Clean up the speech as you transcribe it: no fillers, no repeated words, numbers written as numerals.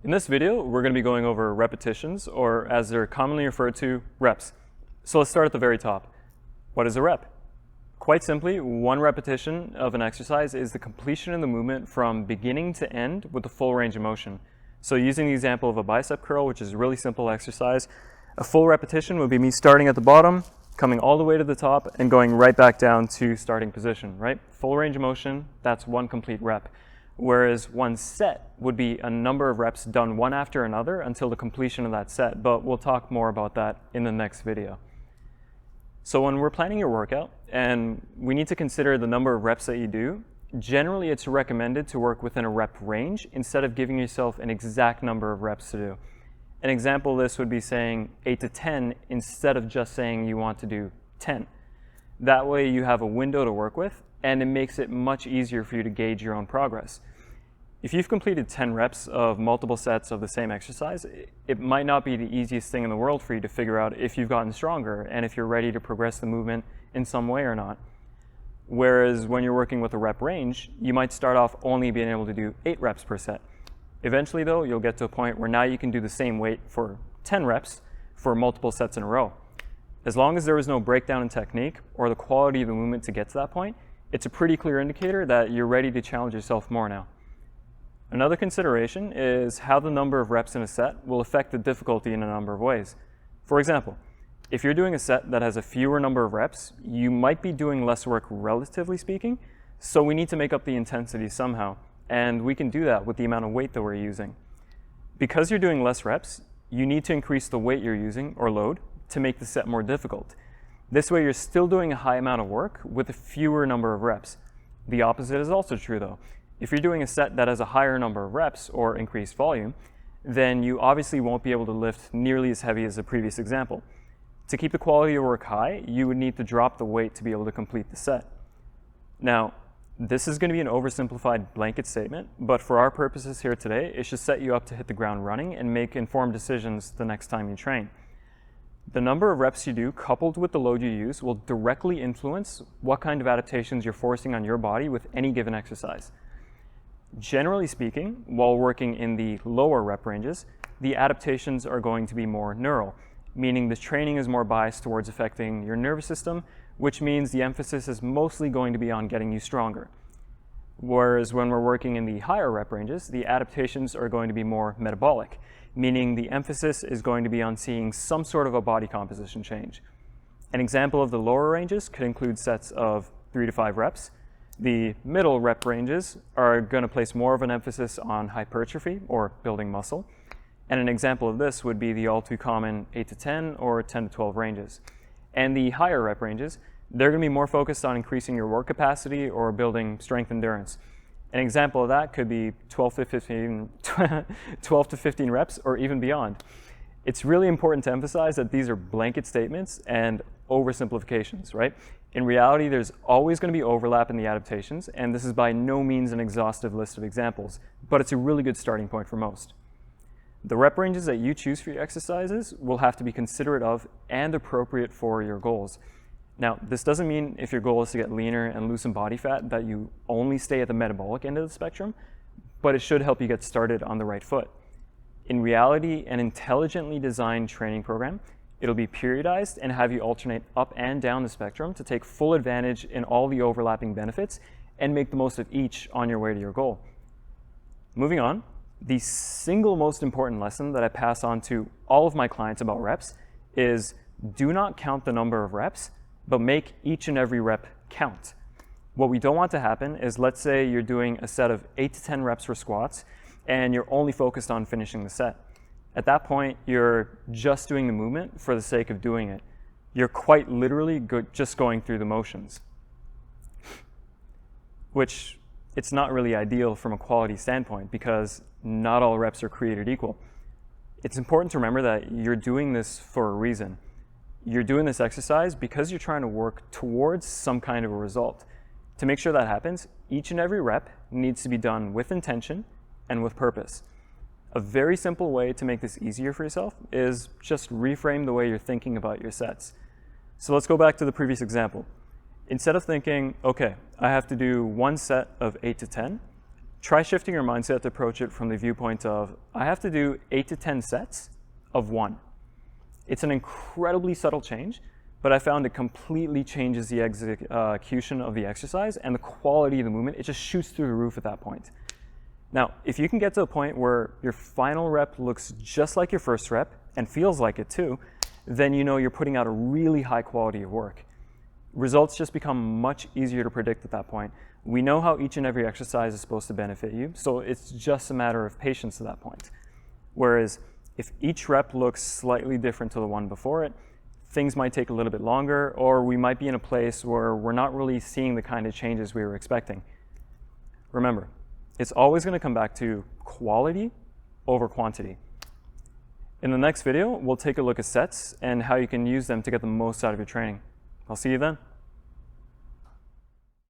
In this video, we're going to be going over repetitions, or as they're commonly referred to, reps. So let's start at the very top. What is a rep? Quite simply, one repetition of an exercise is the completion of the movement from beginning to end with the full range of motion. So using the example of a bicep curl, which is a really simple exercise, a full repetition would be me starting at the bottom, coming all the way to the top, and going right back down to starting position, right? Full range of motion, that's one complete rep. Whereas one set would be a number of reps done one after another until the completion of that set, but we'll talk more about that in the next video. So when we're planning your workout, and we need to consider the number of reps that you do, generally it's recommended to work within a rep range instead of giving yourself an exact number of reps to do. An example of this would be saying 8 to 10 instead of just saying you want to do 10. That way you have a window to work with, and it makes it much easier for you to gauge your own progress. If you've completed 10 reps of multiple sets of the same exercise, it might not be the easiest thing in the world for you to figure out if you've gotten stronger and if you're ready to progress the movement in some way or not. Whereas when you're working with a rep range, you might start off only being able to do 8 reps per set. Eventually though, you'll get to a point where now you can do the same weight for 10 reps for multiple sets in a row. As long as there is no breakdown in technique or the quality of the movement to get to that point, it's a pretty clear indicator that you're ready to challenge yourself more now. Another consideration is how the number of reps in a set will affect the difficulty in a number of ways. For example, if you're doing a set that has a fewer number of reps, you might be doing less work relatively speaking, so we need to make up the intensity somehow, and we can do that with the amount of weight that we're using. Because you're doing less reps, you need to increase the weight you're using, or load, to make the set more difficult. This way you're still doing a high amount of work with a fewer number of reps. The opposite is also true though. If you're doing a set that has a higher number of reps or increased volume, then you obviously won't be able to lift nearly as heavy as the previous example. To keep the quality of work high, you would need to drop the weight to be able to complete the set. Now, this is going to be an oversimplified blanket statement, but for our purposes here today, it should set you up to hit the ground running and make informed decisions the next time you train. The number of reps you do coupled with the load you use will directly influence what kind of adaptations you're forcing on your body with any given exercise. Generally speaking, while working in the lower rep ranges, the adaptations are going to be more neural, meaning the training is more biased towards affecting your nervous system, which means the emphasis is mostly going to be on getting you stronger. Whereas when we're working in the higher rep ranges, the adaptations are going to be more metabolic, meaning the emphasis is going to be on seeing some sort of a body composition change. An example of the lower ranges could include sets of 3 to 5 reps. The middle rep ranges are going to place more of an emphasis on hypertrophy or building muscle. And an example of this would be the all too common 8 to 10 or 10 to 12 ranges. And the higher rep ranges, they're going to be more focused on increasing your work capacity or building strength endurance. An example of that could be 12 to 15 reps or even beyond. It's really important to emphasize that these are blanket statements and oversimplifications, right? In reality, there's always going to be overlap in the adaptations, and this is by no means an exhaustive list of examples, but it's a really good starting point for most. The rep ranges that you choose for your exercises will have to be considerate of and appropriate for your goals. Now, this doesn't mean if your goal is to get leaner and lose some body fat that you only stay at the metabolic end of the spectrum, but it should help you get started on the right foot. In reality, an intelligently designed training program, it'll be periodized and have you alternate up and down the spectrum to take full advantage in all the overlapping benefits and make the most of each on your way to your goal. Moving on, the single most important lesson that I pass on to all of my clients about reps is do not count the number of reps, but make each and every rep count. What we don't want to happen is, let's say you're doing a set of 8 to 10 reps for squats and you're only focused on finishing the set. At that point, you're just doing the movement for the sake of doing it. You're quite literally just going through the motions, which it's not really ideal from a quality standpoint because not all reps are created equal. It's important to remember that you're doing this for a reason. You're doing this exercise because you're trying to work towards some kind of a result. To make sure that happens, each and every rep needs to be done with intention and with purpose. A very simple way to make this easier for yourself is just reframe the way you're thinking about your sets. So let's go back to the previous example. Instead of thinking, okay, I have to do one set of 8 to 10, try shifting your mindset to approach it from the viewpoint of, I have to do 8 to 10 sets of 1. It's an incredibly subtle change, but I found it completely changes the execution of the exercise and the quality of the movement. It just shoots through the roof at that point. Now, if you can get to a point where your final rep looks just like your first rep and feels like it too, then you know you're putting out a really high quality of work. Results just become much easier to predict at that point. We know how each and every exercise is supposed to benefit you, so it's just a matter of patience at that point. Whereas if each rep looks slightly different to the one before it, things might take a little bit longer, or we might be in a place where we're not really seeing the kind of changes we were expecting. Remember, it's always going to come back to quality over quantity. In the next video, we'll take a look at sets and how you can use them to get the most out of your training. I'll see you then.